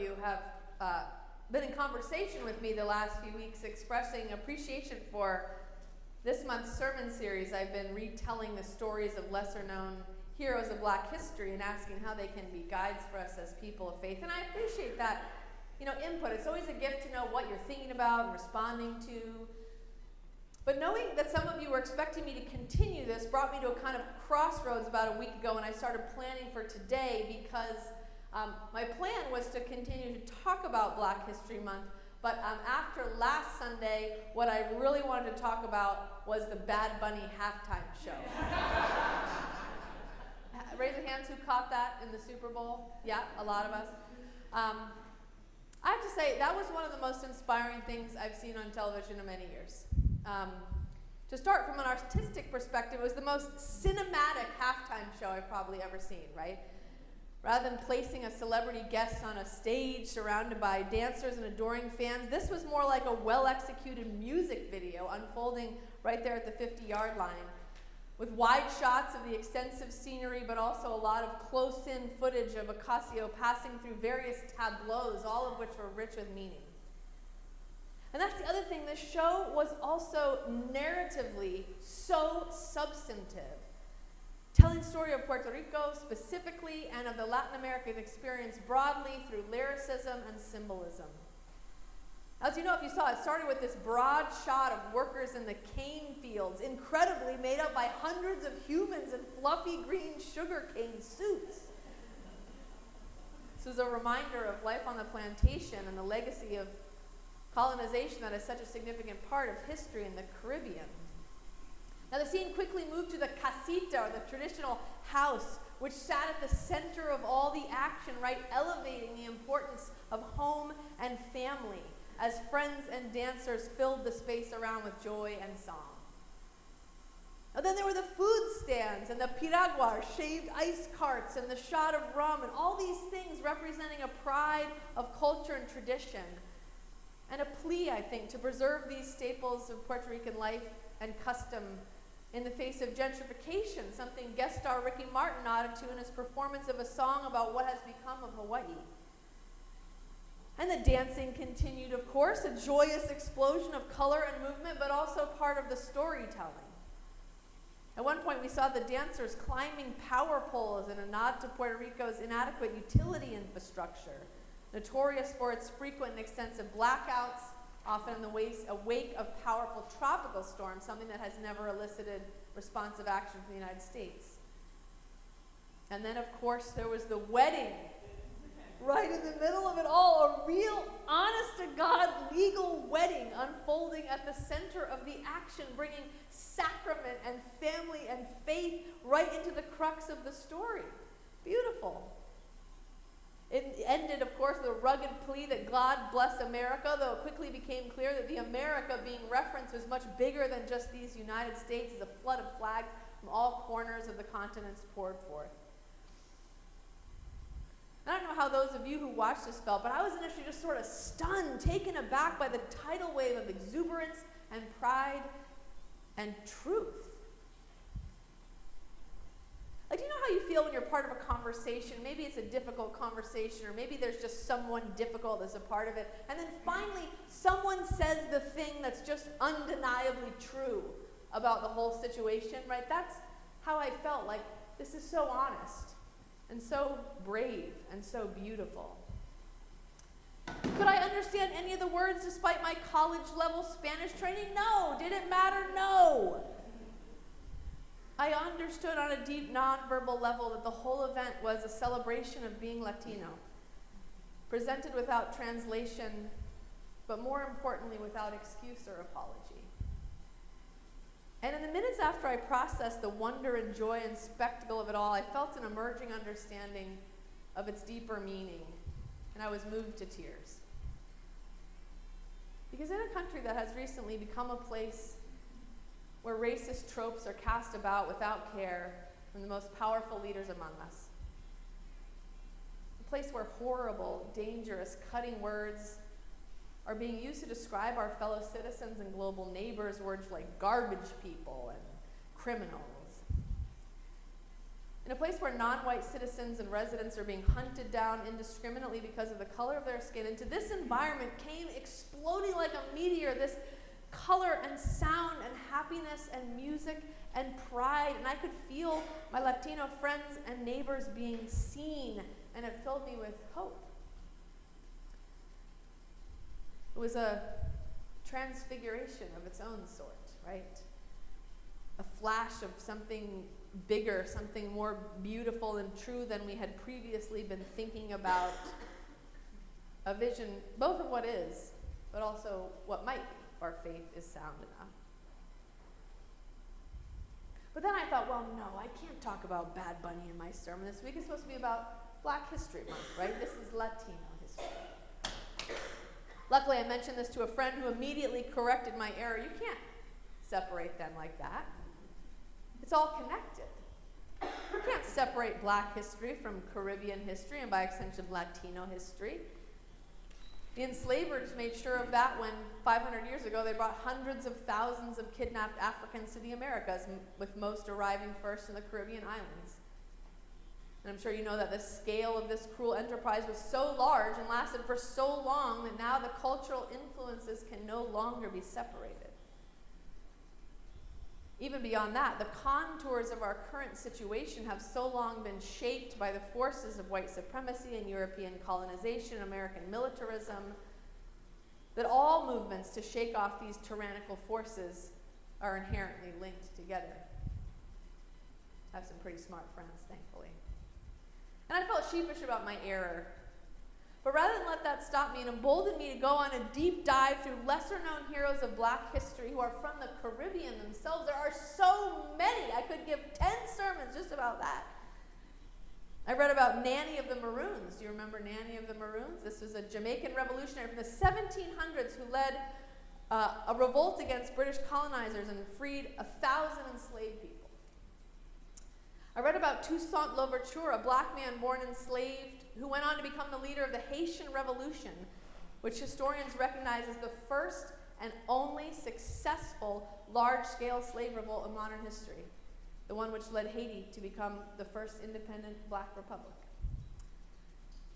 you have been in conversation with me the last few weeks, expressing appreciation for this month's sermon series. I've been retelling the stories of lesser-known heroes of Black history and asking how they can be guides for us as people of faith. And I appreciate that, input. It's always a gift to know what you're thinking about and responding to. But knowing that some of you were expecting me to continue this brought me to a kind of crossroads about a week ago when I started planning for today, because my plan was to continue to talk about Black History Month, but after last Sunday, what I really wanted to talk about was the Bad Bunny halftime show. Raise your hands who caught that in the Super Bowl. Yeah, a lot of us. I have to say, that was one of the most inspiring things I've seen on television in many years. To start from an artistic perspective, it was the most cinematic halftime show I've probably ever seen, right? Rather than placing a celebrity guest on a stage surrounded by dancers and adoring fans, this was more like a well-executed music video unfolding right there at the 50-yard line, with wide shots of the extensive scenery, but also a lot of close-in footage of Ocasio passing through various tableaus, all of which were rich with meaning. And that's the other thing, this show was also narratively so substantive, telling the story of Puerto Rico specifically and of the Latin American experience broadly through lyricism and symbolism. As you know, if you saw, it started with this broad shot of workers in the cane fields, incredibly made up by hundreds of humans in fluffy green sugarcane suits. This was a reminder of life on the plantation and the legacy of colonization that is such a significant part of history in the Caribbean. Now the scene quickly moved to the casita, or the traditional house, which sat at the center of all the action, right, elevating the importance of home and family as friends and dancers filled the space around with joy and song. And then there were the food stands and the piraguas, shaved ice carts, and the shot of rum, and all these things representing a pride of culture and tradition, and a plea, I think, to preserve these staples of Puerto Rican life and custom in the face of gentrification, something guest star Ricky Martin nodded to in his performance of a song about what has become of Hawaii. And the dancing continued, of course, a joyous explosion of color and movement, but also part of the storytelling. At one point, we saw the dancers climbing power poles in a nod to Puerto Rico's inadequate utility infrastructure, notorious for its frequent and extensive blackouts, often in the wake of powerful tropical storms, something that has never elicited responsive action from the United States. And then, of course, there was the wedding, right in the middle of it all, a real, honest-to-God legal wedding unfolding at the center of the action, bringing sacrament and family and faith right into the crux of the story. Beautiful. It ended, of course, with a rugged plea that God bless America, though it quickly became clear that the America being referenced was much bigger than just these United States, as a flood of flags from all corners of the continents poured forth. I don't know how those of you who watched this felt, but I was initially just sort of stunned, taken aback by the tidal wave of exuberance and pride and truth. Like, do you know how you feel when you're part of a conversation? Maybe it's a difficult conversation, or maybe there's just someone difficult as a part of it, and then finally someone says the thing that's just undeniably true about the whole situation, right? That's how I felt. Like, this is so honest and so brave and so beautiful. Could I understand any of the words despite my college-level Spanish training? No. Did it matter? No. I understood on a deep nonverbal level that the whole event was a celebration of being Latino, presented without translation, but more importantly, without excuse or apology. And in the minutes after I processed the wonder and joy and spectacle of it all, I felt an emerging understanding of its deeper meaning, and I was moved to tears. Because in a country that has recently become a place where racist tropes are cast about without care from the most powerful leaders among us, a place where horrible, dangerous, cutting words are being used to describe our fellow citizens and global neighbors, words like garbage people and criminals. In a place where non-white citizens and residents are being hunted down indiscriminately because of the color of their skin, into this environment came exploding like a meteor this color and sound and happiness and music and pride. And I could feel my Latino friends and neighbors being seen, and it filled me with hope. It was a transfiguration of its own sort, right? A flash of something bigger, something more beautiful and true than we had previously been thinking about. A vision both of what is, but also what might be, if our faith is sound enough. But then I thought, well, no, I can't talk about Bad Bunny in my sermon this week. It's supposed to be about Black History Month, right? This is Latino history. Luckily, I mentioned this to a friend who immediately corrected my error. You can't separate them like that. It's all connected. You can't separate Black history from Caribbean history and by extension Latino history. The enslavers made sure of that when 500 years ago they brought hundreds of thousands of kidnapped Africans to the Americas, with most arriving first in the Caribbean islands. And I'm sure you know that the scale of this cruel enterprise was so large and lasted for so long that now the cultural influences can no longer be separated. Even beyond that, the contours of our current situation have so long been shaped by the forces of white supremacy and European colonization, American militarism, that all movements to shake off these tyrannical forces are inherently linked together. I have some pretty smart friends, thankfully. And I felt sheepish about my error. But rather than let that stop me and embolden me to go on a deep dive through lesser-known heroes of Black history who are from the Caribbean themselves, there are so many. I could give 10 sermons just about that. I read about Nanny of the Maroons. Do you remember Nanny of the Maroons? This was a Jamaican revolutionary from the 1700s who led a revolt against British colonizers and freed 1,000 enslaved people. I read about Toussaint Louverture, a Black man born enslaved who went on to become the leader of the Haitian Revolution, which historians recognize as the first and only successful large-scale slave revolt in modern history, the one which led Haiti to become the first independent Black republic.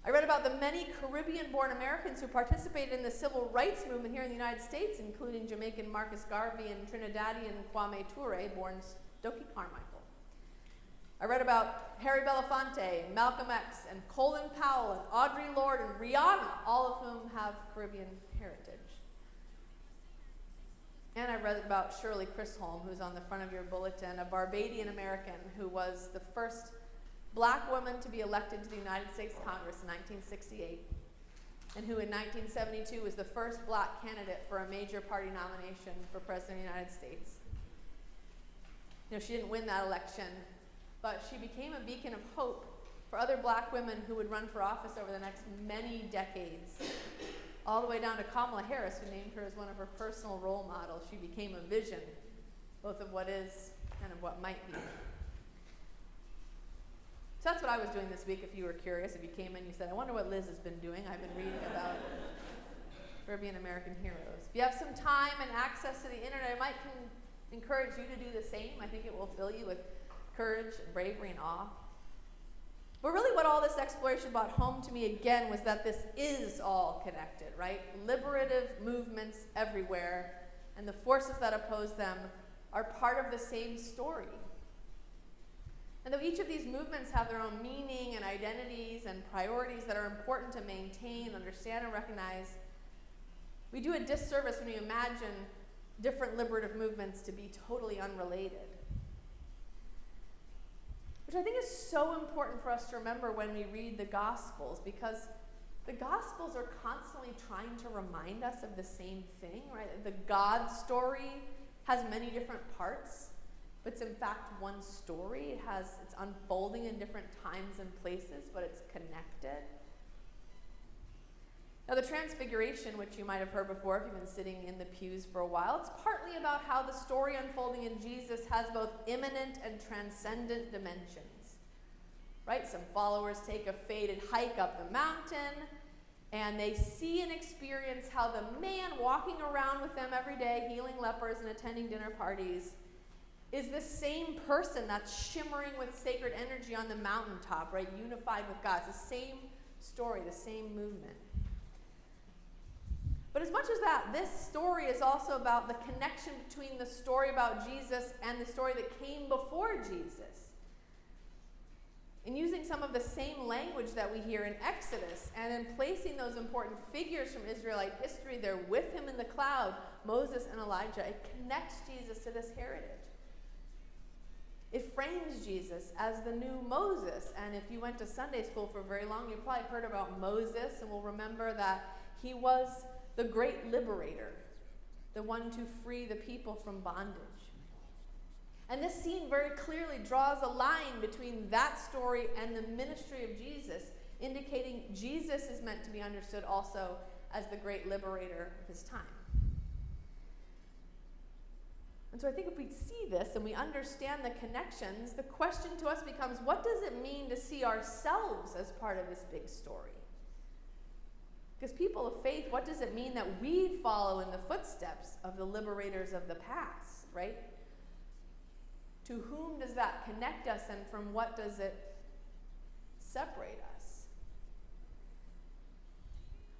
I read about the many Caribbean-born Americans who participated in the civil rights movement here in the United States, including Jamaican Marcus Garvey and Trinidadian Kwame Ture, born Stokely Carmichael. I read about Harry Belafonte, Malcolm X, and Colin Powell, and Audre Lorde, and Rihanna, all of whom have Caribbean heritage. And I read about Shirley Chisholm, who's on the front of your bulletin, a Barbadian American who was the first Black woman to be elected to the United States Congress in 1968, and who in 1972 was the first Black candidate for a major party nomination for President of the United States. You know, she didn't win that election, but she became a beacon of hope for other Black women who would run for office over the next many decades, all the way down to Kamala Harris, who named her as one of her personal role models. She became a vision, both of what is and of what might be. So that's what I was doing this week, if you were curious. If you came in, you said, I wonder what Liz has been doing. I've been reading about Caribbean American heroes. If you have some time and access to the internet, I might encourage you to do the same. I think it will fill you with courage, and bravery, and awe. But really what all this exploration brought home to me again was that this is all connected, right? Liberative movements everywhere, and the forces that oppose them are part of the same story. And though each of these movements have their own meaning and identities and priorities that are important to maintain, understand, and recognize, we do a disservice when we imagine different liberative movements to be totally unrelated. Which I think is so important for us to remember when we read the Gospels, because the Gospels are constantly trying to remind us of the same thing, right? The God story has many different parts, but it's in fact one story. It's unfolding in different times and places, but it's connected. Now, the Transfiguration, which you might have heard before if you've been sitting in the pews for a while, it's partly about how the story unfolding in Jesus has both immanent and transcendent dimensions, right? Some followers take a fated hike up the mountain, and they see and experience how the man walking around with them every day, healing lepers and attending dinner parties, is this same person that's shimmering with sacred energy on the mountaintop, right? Unified with God. It's the same story, the same movement. But as much as that, this story is also about the connection between the story about Jesus and the story that came before Jesus. In using some of the same language that we hear in Exodus, and in placing those important figures from Israelite history there with him in the cloud, Moses and Elijah, it connects Jesus to this heritage. It frames Jesus as the new Moses. And if you went to Sunday school for very long, you probably heard about Moses, and will remember that he was the great liberator, the one to free the people from bondage. And this scene very clearly draws a line between that story and the ministry of Jesus, indicating Jesus is meant to be understood also as the great liberator of his time. And so I think if we see this and we understand the connections, the question to us becomes, what does it mean to see ourselves as part of this big story? Because people of faith, what does it mean that we follow in the footsteps of the liberators of the past, right? To whom does that connect us, and from what does it separate us?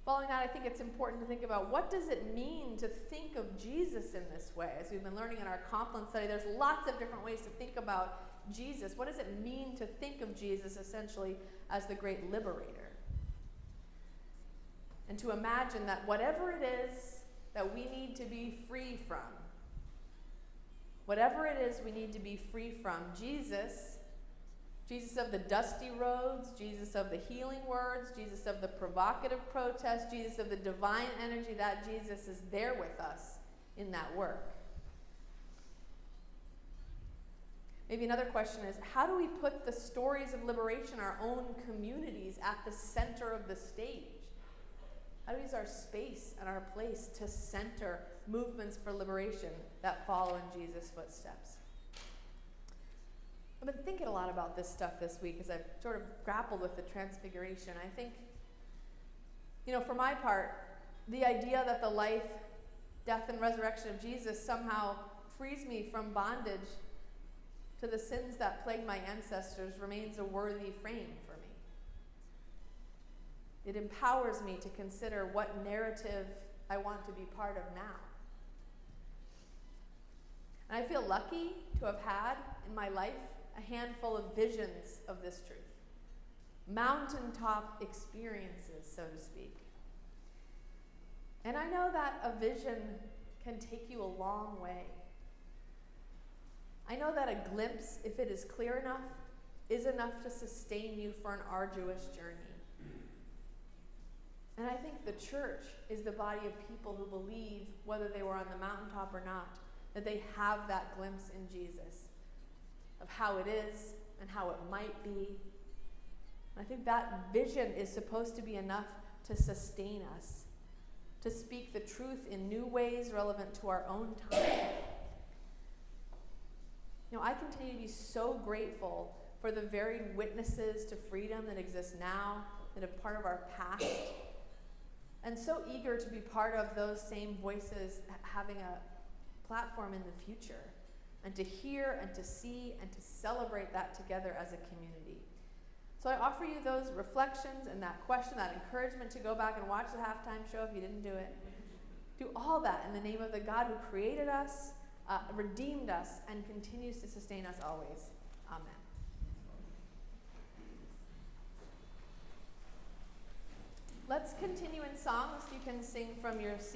Following that, I think it's important to think about, what does it mean to think of Jesus in this way? As we've been learning in our Compline study, there's lots of different ways to think about Jesus. What does it mean to think of Jesus essentially as the great liberator? And to imagine that whatever it is that we need to be free from, whatever it is we need to be free from, Jesus of the dusty roads, Jesus of the healing words, Jesus of the provocative protest, Jesus of the divine energy, that Jesus is there with us in that work. Maybe another question is, how do we put the stories of liberation, our own communities, at the center of the stage? How do we use our space and our place to center movements for liberation that follow in Jesus' footsteps? I've been thinking a lot about this stuff this week as I've sort of grappled with the transfiguration. I think, for my part, the idea that the life, death, and resurrection of Jesus somehow frees me from bondage to the sins that plagued my ancestors remains a worthy frame for me. It empowers me to consider what narrative I want to be part of now. And I feel lucky to have had in my life a handful of visions of this truth. Mountaintop experiences, so to speak. And I know that a vision can take you a long way. I know that a glimpse, if it is clear enough, is enough to sustain you for an arduous journey. And I think the church is the body of people who believe, whether they were on the mountaintop or not, that they have that glimpse in Jesus of how it is and how it might be. And I think that vision is supposed to be enough to sustain us, to speak the truth in new ways relevant to our own time. I continue to be so grateful for the varied witnesses to freedom that exist now, that are part of our past, and so eager to be part of those same voices having a platform in the future, and to hear and to see and to celebrate that together as a community. So I offer you those reflections and that question, that encouragement to go back and watch the halftime show if you didn't do it. Do all that in the name of the God who created us, redeemed us, and continues to sustain us always. Amen. Let's continue in songs. You can sing from your seat.